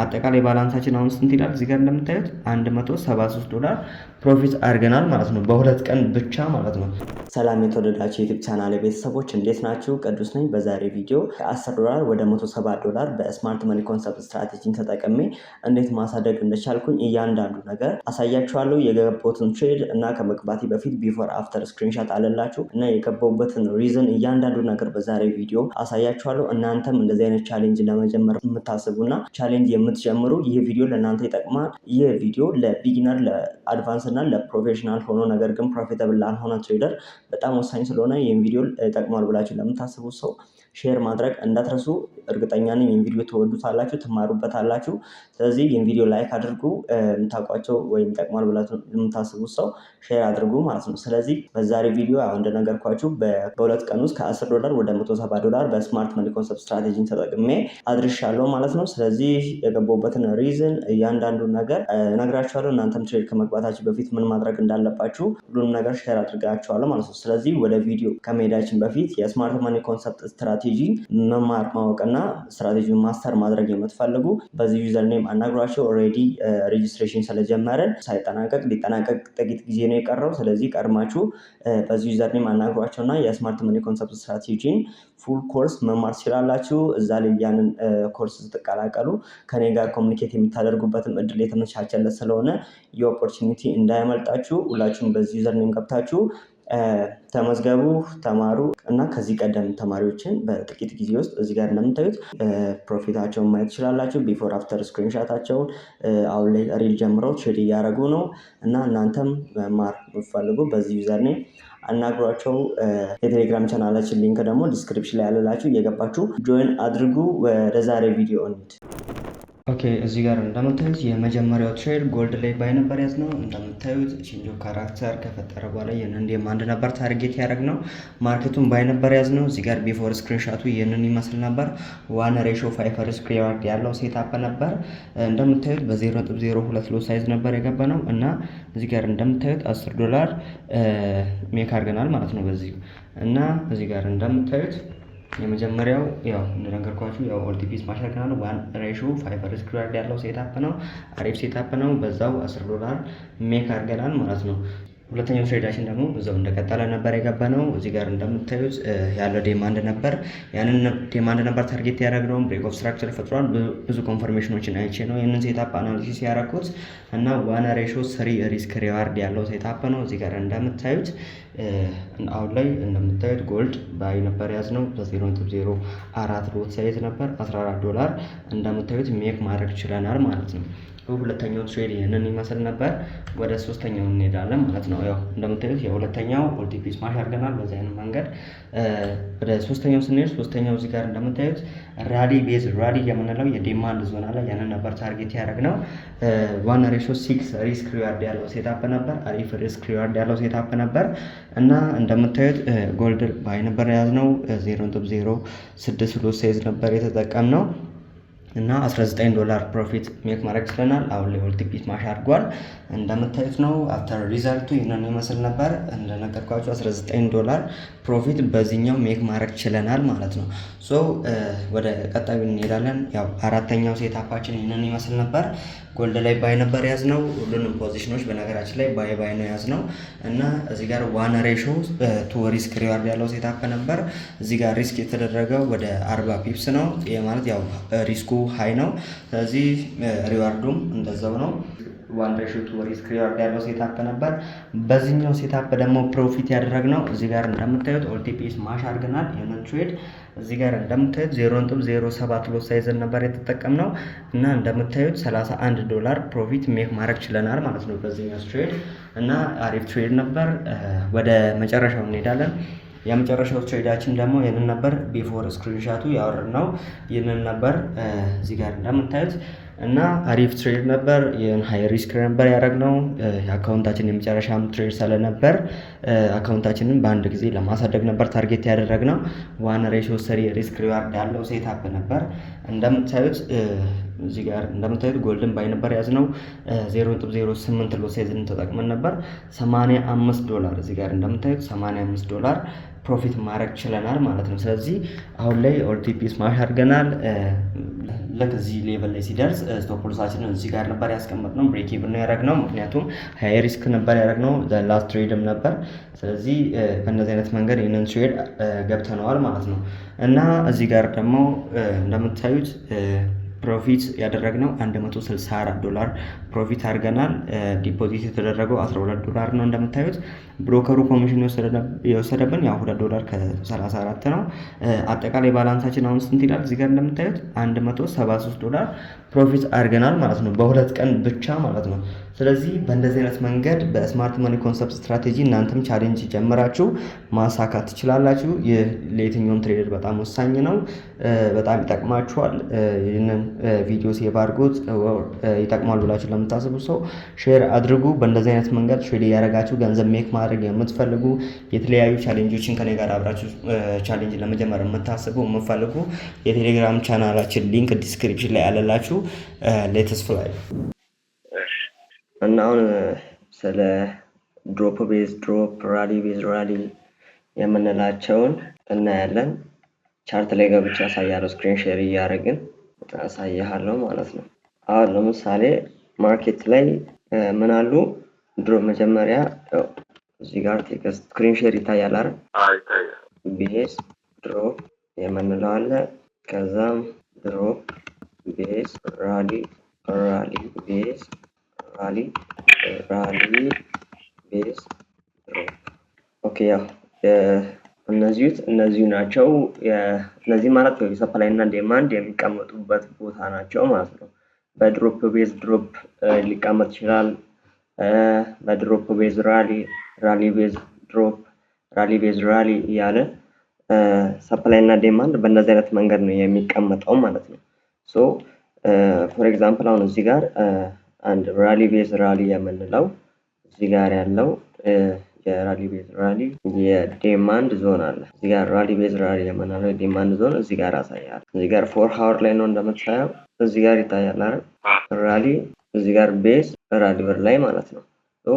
አጠቃላይ ባላንሳችን አሁን ስንት ይላል? እዚህ ጋር እንደምታዩት $173 ፕሮፊት አድርገናል ማለት ነው በሁለት ቀን ብቻ ማለት ነው። ሰላም የተወደዳችሁ የዩቲዩብ ቻናል ቤተሰቦች እንዴት ናችሁ? ቅዱስ ነኝ። በዛሬ ቪዲዮ ከ$10 ወደ $170 በስማርት መኒ ኮንሰፕት ስትራቴጂን ተጠቅሜ እንዴት ማሳደግ እንደቻልኩኝ እያንዳንዱ ነገር አሳያችኋለሁ። የገባሁትን ትሬድ እና ከመግባቴ በፊት ቢፎር አፍተር ስክሪንሾት አለላችሁ እና የገባሁበትን ሪዝን እያንዳንዱ ነገር በዛሬ ቪዲዮ አሳያችኋለሁ። እናንተም እንደዚህ አይነት ቻሌንጅ ለመጀመር የምታስቡና ቻሌንጅ የምትጀምሩ ይህ ቪዲዮ ለእናንተ ይጠቅማል። ይህ ቪዲዮ ለቢጊነር ለአድቫንስ እና ለፕሮፌሽናል ሆኖ ነገር ግን ፕሮፊታብል ላልሆነ ትሬደር በጣም ወሳኝ ስለሆነ ይህን ቪዲዮ ይጠቅማል ብላችሁ ለምታስቡ ሰው ሼር ማድረግ እንዳትረሱ። እርግጠኛ ነኝ ይህን ቪዲዮ ትወዱታላችሁ፣ ትማሩበታላችሁ። ስለዚህ ይህን ቪዲዮ ላይክ አድርጉ። የምታውቋቸው ወይም ይጠቅማል ብላችሁ የምታስቡ ሰው ሼር አድርጉ ማለት ነው። ስለዚህ በዛሬ ቪዲዮ እንደነገርኳችሁ በሁለት ቀን ውስጥ ከ$10 ወደ $170 በስማርት መኒ ኮንሰፕት ስትራቴጂን ተጠቅሜ አድርሻለሁ ማለት ነው። ስለዚህ የገባሁበትን ሪዝን እያንዳንዱ ነገር እነግራችኋለሁ። እናንተም ትሬድ ከመግባታችሁ በፊት ምን ማድረግ እንዳለባችሁ ሁሉንም ነገር ሼር አድርጋችኋለሁ ማለት ነው። ስለዚህ ወደ ቪዲዮ ከመሄዳችን በፊት የስማርት መኒ ኮንሰፕት ስትራቴጂ መማር ማወቅና ስትራቴጂውን ማስተር ማድረግ የምትፈልጉ በዚህ ዩዘር ኔም አናግሯቸው። ኦልሬዲ ሬጂስትሬሽን ስለጀመረን ሳይጠናቀቅ ሊጠናቀቅ ጥቂት ጊዜ ነው የቀረው። ስለዚህ ቀድማችሁ በዚህ ዩዘር ኔም አናግሯቸውና የስማርት መኒ ኮንሰፕት ስትራቴጂን ፉል ኮርስ መማር ትችላላችሁ። እዛ ላይ ያንን ኮርስ ስትቀላቀሉ ከኔ ጋር ኮሚኒኬት የምታደርጉበትም እድል የተመቻቸለት ስለሆነ የኦፖርቹኒቲ እንዳያመልጣችሁ። ሁላችሁም በዚህ ዩዘር ኔም ገብታችሁ ተመዝገቡ፣ ተማሩ እና ከዚህ ቀደም ተማሪዎችን በጥቂት ጊዜ ውስጥ እዚህ ጋር እንደምታዩት ፕሮፊታቸውን ማየት ትችላላችሁ። ቢፎር አፍተር ስክሪንሻታቸውን አሁን ላይ ሪል ጀምረው ትሬድ እያደረጉ ነው እና እናንተም መማር የምትፈልጉ በዚህ ዩዘር ኔም አናግሯቸው። የቴሌግራም ቻናላችን ሊንክ ደግሞ ዲስክሪፕሽን ላይ ያለላችሁ እየገባችሁ ጆይን አድርጉ። ወደ ዛሬ ቪዲዮ እንሂድ። ኦኬ እዚህ ጋር እንደምታዩት የመጀመሪያው ትሬድ ጎልድ ላይ ባይ ነበር ያዝ ነው። እንደምታዩት ቼንጅ ኦፍ ካራክተር ከፈጠረ በኋላ ይህንን ዲማንድ ነበር ታርጌት ያደረግ ነው። ማርኬቱን ባይ ነበር ያዝ ነው። እዚህ ጋር ቢፎር ስክሪንሻቱ ይህንን ይመስል ነበር። 1:5 ሪስክ ሪዋርድ ያለው ሴታፕ ነበር። እንደምታዩት በ0.02 ሎ ሳይዝ ነበር የገባ ነው እና እዚህ ጋር እንደምታዩት $10 ሜክ አድርገናል ማለት ነው በዚህ እና እዚህ ጋር እንደምታዩት የመጀመሪያው ያው እንደነገርኳችሁ ያው ኦልቲፒስ ማሻገናል 1:5 ሪስክ ሪዋርድ ያለው ሴታፕ ነው። አሪፍ ሴታፕ ነው። በዛው $10 ሜክ አድርገናል ማለት ነው። ሁለተኛው ትሬዳችን ደግሞ በዛው እንደቀጠለ ነበር የገባነው። እዚህ ጋር እንደምታዩት ያለው ዲማንድ ነበር። ያንን ዲማንድ ነበር ታርጌት ያደረግነው። ብሬክ ኦፍ ስትራክቸር ፈጥሯል። ብዙ ኮንፈርሜሽኖችን አይቼ ነው ይህንን ሴታፕ አናሊሲስ ያደረኩት እና 1:3 ሪስክ ሪዋርድ ያለው ሴታፕ ነው። እዚህ ጋር እንደምታዩት አሁን ላይ እንደምታዩት ጎልድ ባይ ነበር ያዝነው በ0.04 ሎት ሳይዝ ነበር $14 እንደምታዩት ሜክ ማድረግ ችለናል ማለት ነው። ሁለተኛው ትሬድ ይህንን ይመስል ነበር። ወደ ሶስተኛው እንሄዳለን ማለት ነው። ያው እንደምታዩት የሁለተኛው ኦልቲፒስ ማሽ አድርገናል በዚህ አይነት መንገድ። ወደ ሶስተኛው ስንሄድ ሶስተኛው እዚህ ጋር እንደምታዩት ራዲ ቤዝ ራዲ የምንለው የዲማንድ ዞን አለ። ያንን ነበር ታርጌት ያደረግነው። 1:6 ሪስክ ሪዋርድ ያለው ሴታፕ ነበር። አሪፍ ሪስክ ሪዋርድ ያለው ሴታፕ ነበር እና እንደምታዩት ጎልድ ባይ ነበር ያዝነው 0.06 ሎ ሳይዝ ነበር የተጠቀምነው እና $19 ፕሮፊት ሜክ ማድረግ ችለናል። አሁን ላይ ኦልቲፒስ ማሽ አድርጓል እንደምታዩት ነው። አፍተር ሪዛልቱ ይህንን ይመስል ነበር። እንደነገርኳችሁ $19 ፕሮፊት በዚህኛው ሜክ ማድረግ ችለናል ማለት ነው። ሶ ወደ ቀጣዩ እንሄዳለን። ያው አራተኛው ሴታፓችን ይህንን ይመስል ነበር። ጎልድ ላይ ባይ ነበር ያዝነው። ሁሉንም ፖዚሽኖች በነገራችን ላይ ባይ ነው ያዝነው እና እዚህ ጋር 1:2 ሪስክ ሪዋርድ ያለው ሴታፕ ነበር። እዚህ ጋር ሪስክ የተደረገው ወደ 40 ፒፕስ ነው። ይሄ ማለት ያው ሪስኩ ሃይ ነው። ስለዚህ ሪዋርዱም እንደዛው ነው። 1:2 ሪስክ ሪዋርድ ያለው ሴታፕ ነበር። በዚህኛው ሴታፕ ደግሞ ፕሮፊት ያደረግነው እዚህ ጋር እንደምታዩት ኦልቲፒስ ማሽ አድርገናል። ይህንን ትሬድ እዚህ ጋር እንደምታዩት 0.07 ሎት ሳይዝን ነበር የተጠቀምነው እና እንደምታዩት $31 ፕሮፊት ሜክ ማድረግ ችለናል ማለት ነው በዚህኛው ትሬድ እና አሪፍ ትሬድ ነበር። ወደ መጨረሻው እንሄዳለን። የመጨረሻው ትሬዳችን ደግሞ ይህንን ነበር። ቢፎር ስክሪንሻቱ ያወረድነው ይህንን ነበር እዚህ ጋር እንደምታዩት እና አሪፍ ትሬድ ነበር። ይህን ሃይ ሪስክ ነበር ያደረግነው። የአካውንታችን የመጨረሻም ትሬድ ስለነበር አካውንታችንን በአንድ ጊዜ ለማሳደግ ነበር ታርጌት ያደረግነው። 1:3 ሪስክ ሪዋርድ ያለው ሴታፕ ነበር። እንደምታዩት እዚህ ጋር እንደምታዩት ጎልድን ባይ ነበር ያዝነው 0.08 ሎ ሳይዝን ተጠቅመን ነበር $85 እዚህ ጋር እንደምታዩት $85 ፕሮፊት ማድረግ ችለናል ማለት ነው። ስለዚህ አሁን ላይ ኦልቲፒ ስማሽ አድርገናል። ልክ እዚህ ሌቨል ላይ ሲደርስ ስቶፕ ሎሳችንን እዚህ ጋር ነበር ያስቀመጥነው፣ ብሬክ ኢቭን ነው ያደረግነው። ምክንያቱም ሃይ ሪስክ ነበር ያደረግነው፣ ላስት ትሬድም ነበር። ስለዚህ በእነዚህ አይነት መንገድ ይህንን ትሬድ ገብተነዋል ማለት ነው። እና እዚህ ጋር ደግሞ እንደምታዩት ፕሮፊት ያደረግነው $164 ፕሮፊት አድርገናል። ዲፖዚት የተደረገው $12 ነው። እንደምታዩት ብሮከሩ ኮሚሽን የወሰደብን ያው $2 ከ34 ነው። አጠቃላይ ባላንሳችን አሁን ስንት ይላል? እዚህ ጋር እንደምታዩት $173 ፕሮፊት አድርገናል ማለት ነው፣ በሁለት ቀን ብቻ ማለት ነው። ስለዚህ በእንደዚህ አይነት መንገድ በስማርት መኒ ኮንሰፕት ስትራቴጂ እናንተም ቻሌንጅ ጀምራችሁ ማሳካት ትችላላችሁ። ይህ ለየትኛውም ትሬደር በጣም ወሳኝ ነው፣ በጣም ይጠቅማችኋል። ይህንን ቪዲዮ ሴቭ አድርጉት፣ ይጠቅማል ብላችሁ ለምታስቡ ሰው ሼር አድርጉ። በእንደዚህ አይነት መንገድ ትሬድ ያደረጋችሁ ገንዘብ ሜክ ማድረግ የምትፈልጉ የተለያዩ ቻሌንጆችን ከኔ ጋር አብራችሁ ቻሌንጅ ለመጀመር የምትፈልጉ የቴሌግራም ቻናላችን ሊንክ ዲስክሪፕሽን ላይ ያለላችሁ ሌትስ ፍላይ እና አሁን ስለ ድሮፕ ቤዝ ድሮፕ፣ ራሊ ቤዝ ራሊ የምንላቸውን እናያለን። ቻርት ላይ ገብቼ ያሳያለሁ፣ ስክሪን ሼር እያደረግን አሳያለሁ ማለት ነው። አሁን ለምሳሌ ማርኬት ላይ ምን አሉ? ድሮ መጀመሪያ እዚህ ጋር ቴክስት ስክሪን ሼር ይታያል አይደል? ቤዝ ድሮፕ የምንለው አለ። ከዛም ድሮፕ ቤዝ ራሊ፣ ራሊ ቤዝ ራሊ፣ ራሊ ቤዝ ድሮፕ። ኦኬ ያው እነዚህ ናቸው። እነዚህ ማለት ሰፕላይ እና ዲማንድ የሚቀመጡበት ቦታ ናቸው ማለት ነው። በድሮፕ ቤዝ ድሮፕ ሊቀመጥ ይችላል። በድሮፕ ቤዝ ራሊ፣ ራሊ ቤዝ ድሮፕ፣ ራሊ ቤዝ ራሊ እያለ ሰፕላይ እና ዲማንድ በእነዚህ አይነት መንገድ ነው የሚቀመጠው ማለት ነው። ሶ ፎር ኤግዛምፕል አሁን እዚህ ጋር አንድ ራሊ ቤዝ ራሊ የምንለው እዚህ ጋር ያለው የራሊ ቤዝ ራሊ የዲማንድ ዞን አለ። እዚህ ጋር ራሊ ቤዝ ራሊ የምንለው የዲማንድ ዞን እዚህ ጋር ያሳያል። እዚህ ጋር 4 ሃወር ላይ ነው እንደምታየው እዚህ ጋር ይታያል አይደል? ራሊ እዚህ ጋር ቤዝ ራሊ በር ላይ ማለት ነው። ሶ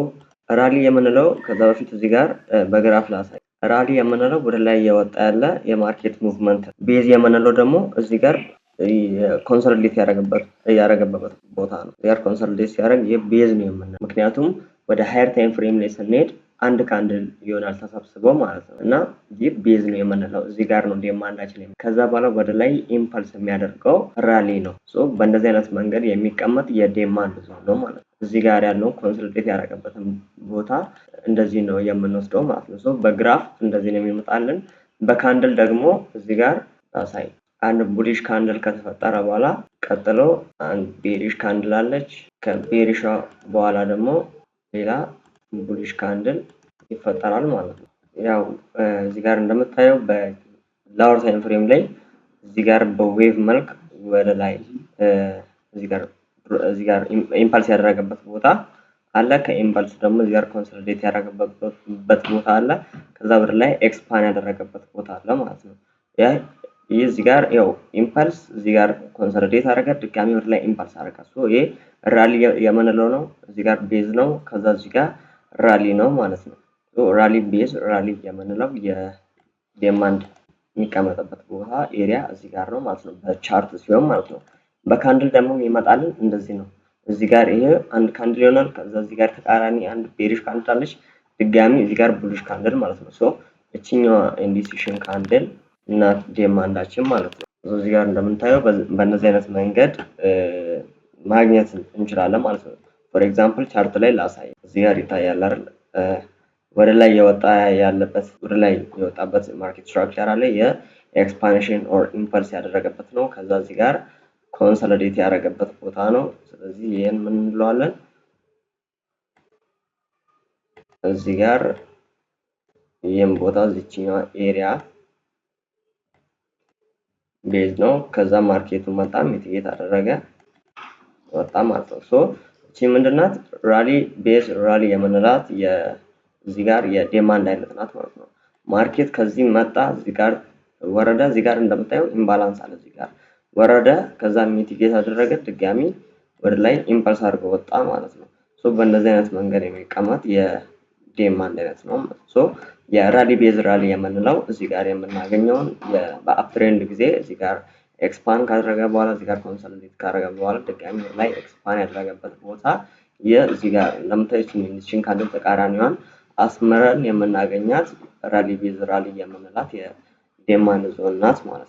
ራሊ የምንለው ከዛ በፊት እዚህ ጋር በግራፍ ላሳይ። ራሊ የምንለው ወደ ላይ እየወጣ ያለ የማርኬት ሙቭመንት፣ ቤዝ የምንለው ደግሞ እዚህ ጋር ኮንሶሊዴት ያደረገበት ቦታ ነው። እዚህ ጋር ኮንሶሊዴት ሲያደርግ የቤዝ ነው የምንለው፣ ምክንያቱም ወደ ሃየር ታይም ፍሬም ላይ ስንሄድ አንድ ካንድል ይሆናል ተሰብስበው ማለት ነው። እና ይህ ቤዝ ነው የምንለው። እዚህ ጋር ነው ዲማንዳችን። ከዛ በኋላ ወደ ላይ ኢምፐልስ የሚያደርገው ራሊ ነው። ሶ በእንደዚህ አይነት መንገድ የሚቀመጥ የዲማንድ ዞን ነው ማለት ነው። እዚህ ጋር ያለው ኮንሶሊዴት ያደረገበትን ቦታ እንደዚህ ነው የምንወስደው ማለት ነው። ሶ በግራፍ እንደዚህ ነው የሚመጣልን። በካንድል ደግሞ እዚህ ጋር አሳይ። አንድ ቡሊሽ ካንድል ከተፈጠረ በኋላ ቀጥሎ አንድ ቤሪሽ ካንድል አለች። ከቤሪሿ በኋላ ደግሞ ሌላ ቡሊሽ ካንድል ይፈጠራል ማለት ነው። ያው እዚህ ጋር እንደምታየው በላወር ታይም ፍሬም ላይ እዚህ ጋር በዌቭ መልክ ወደ ላይ እዚህ ጋር ኢምፐልስ ያደረገበት ቦታ አለ። ከኢምፐልስ ደግሞ እዚህ ጋር ኮንሶሊዴት ያደረገበት ቦታ አለ። ከዛ ወደ ላይ ኤክስፓንድ ያደረገበት ቦታ አለ ማለት ነው። ይህ እዚህ ጋር ያው ኢምፐልስ እዚህ ጋር ኮንሶሊዴት አደረገ፣ ድጋሚ ወደ ላይ ኢምፐልስ አደረገ። ሶ ይሄ ራሊ የምንለው ነው። እዚህ ጋር ቤዝ ነው፣ ከዛ እዚህ ጋር ራሊ ነው ማለት ነው። ሶ ራሊ ቤዝ ራሊ የምንለው የዲማንድ የሚቀመጥበት ቦታ ኤሪያ እዚህ ጋር ነው ማለት ነው፣ በቻርት ሲሆን ማለት ነው። በካንድል ደግሞ ይመጣልን እንደዚህ ነው። እዚህ ጋር ይሄ አንድ ካንድል ይሆናል። ከዛ እዚህ ጋር ተቃራኒ አንድ ቤሪሽ ካንድል አለች፣ ድጋሚ እዚህ ጋር ቡሊሽ ካንድል ማለት ነው። ሶ እቺኛዋ ኢንዲሲሽን ካንድል እና ዲማንዳችን ማለት ነው። እዚህ ጋር እንደምታየው በእነዚህ አይነት መንገድ ማግኘት እንችላለን ማለት ነው። ፎር ኤግዛምፕል ቻርት ላይ ላሳይ። እዚህ ጋር ይታያል አይደል? ወደ ላይ የወጣበት ማርኬት ስትራክቸር አለ። የኤክስፓንሽን ኦር ኢምፐልስ ያደረገበት ነው። ከዛ እዚህ ጋር ኮንሶሊዴት ያደረገበት ቦታ ነው። ስለዚህ ይሄን ምን እንለዋለን? እዚህ ጋር ይሄን ቦታ እዚህኛው ኤሪያ ቤዝ ነው። ከዛ ማርኬቱ መጣ፣ ሚቲጌት አደረገ፣ ወጣ ማለት ነው። ሶ እቺ ምንድናት? ራሊ ቤዝ ራሊ የምንላት እዚህ ጋር የዲማንድ አይነት ናት ማለት ነው። ማርኬት ከዚህ መጣ፣ እዚህ ጋር ወረደ። እዚህ ጋር እንደምታየው ኢምባላንስ አለ። እዚህ ጋር ወረደ፣ ከዛ ሚቲጌት አደረገ፣ ድጋሚ ወደ ላይ ኢምፐልስ አድርጎ ወጣ ማለት ነው። ሶ በእንደዚህ አይነት መንገድ የሚቀመጥ ዴማንድ አይነት ነው። ሶ የራሊ ቤዝ ራሊ የምንለው እዚህ ጋር የምናገኘውን በአፕትሬንድ ጊዜ እዚህ ጋር ኤክስፓንድ ካደረገ በኋላ እዚህ ጋር ኮንሶሊዴት ካደረገ በኋላ ድጋሚ ላይ ኤክስፓንድ ያደረገበት ቦታ የዚህ ጋር ለምታዩት ኢንዲኬሽን ካንድል ተቃራኒዋን አስመረን የምናገኛት ራሊ ቤዝ ራሊ የምንላት የዴማንድ ዞን ናት ማለት